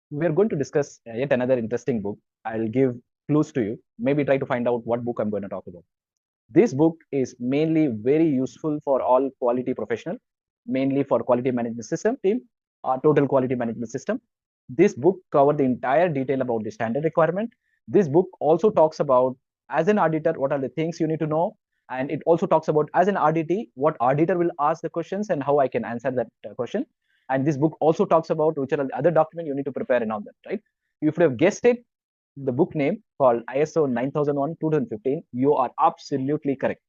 we're going to discuss yet another interesting book. I'll give clues to you. Maybe try to find out what book I'm going to talk about. This book is mainly very useful for all quality professional, mainly for quality management system team, total quality management system. This book covers the entire detail about the standard requirement. This book also talks about as an auditor, what are the things you need to know. And it also talks about as an auditee, what auditor will ask the questions and how I can answer that question. And this book also talks about which are the other documents you need to prepare and all that, right? If you have guessed it, the book name called ISO 9001 2015, you are absolutely correct.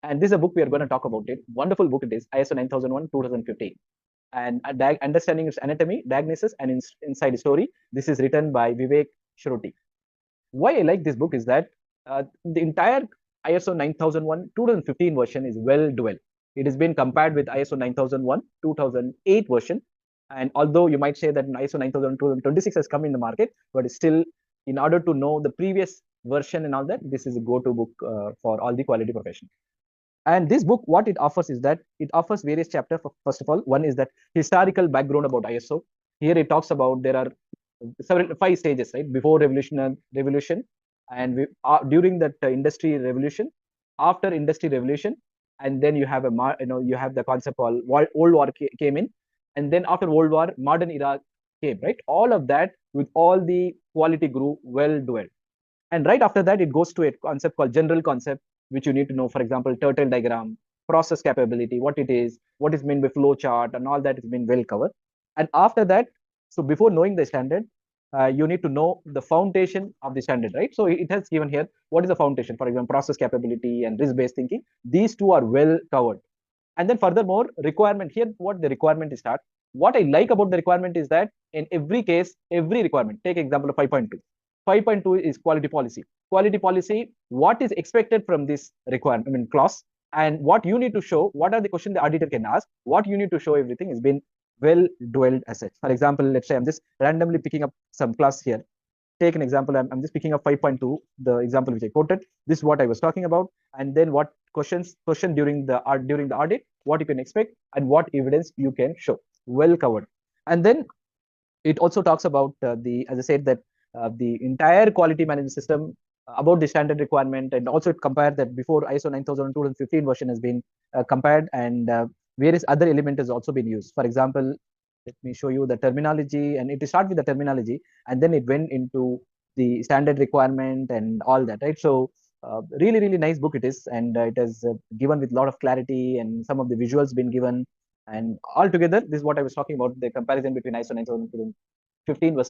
And this is a book we are going to talk about it. Wonderful book it is, ISO 9001 2015. And understanding its anatomy, diagnosis, and inside story. This is written by Vivek Shrouty. Why I like this book is that the entire ISO 9001 2015 version is well developed. It has been compared with ISO 9001 2008 version. And although you might say that ISO 9000 2026 has come in the market, but still, in order to know the previous version and all that, this is a go-to book for all the quality professionals. And this book, what it offers is that it offers various chapters. First of all, one is that historical background about ISO. Here it talks about there are several 5 stages, right? Before revolution, and during that industry revolution, after industry revolution, and then you have you have the concept called World War came in, and then after World War, modern era came, right? All of that with all the quality grew well developed. And right after that, it goes to a concept called general concept, which you need to know, for example, turtle diagram, process capability, what it is, what is meant by flow chart, and all that has been well covered. And after that, so before knowing the standard, you need to know the foundation of the standard, right? So it has given here what is the foundation, for example, process capability and risk-based thinking. These two are well covered. And then furthermore, requirement here, what the requirement is start. What I like about the requirement is that in every case, every requirement, take example of 5.2. 5.2 is quality policy. Quality policy, what is expected from this requirement, clause, and what you need to show, what are the questions the auditor can ask, what you need to show, everything has been well dwelled as such. For example, let's say I'm just randomly picking up some class here. Take an example, I'm just picking up 5.2, the example which I quoted. This is what I was talking about. And then what question during the audit, what you can expect, and what evidence you can show. Well covered. And then it also talks about as I said, that the entire quality management system about the standard requirement, and also it compared that before ISO 9000 2015 version has been compared, and various other element has also been used. For example, let me show you the terminology, and it started with the terminology, and then it went into the standard requirement and all that, right? So really, really nice book it is, and it has given with a lot of clarity, and some of the visuals been given, and altogether, this is what I was talking about, the comparison between ISO 9000 versus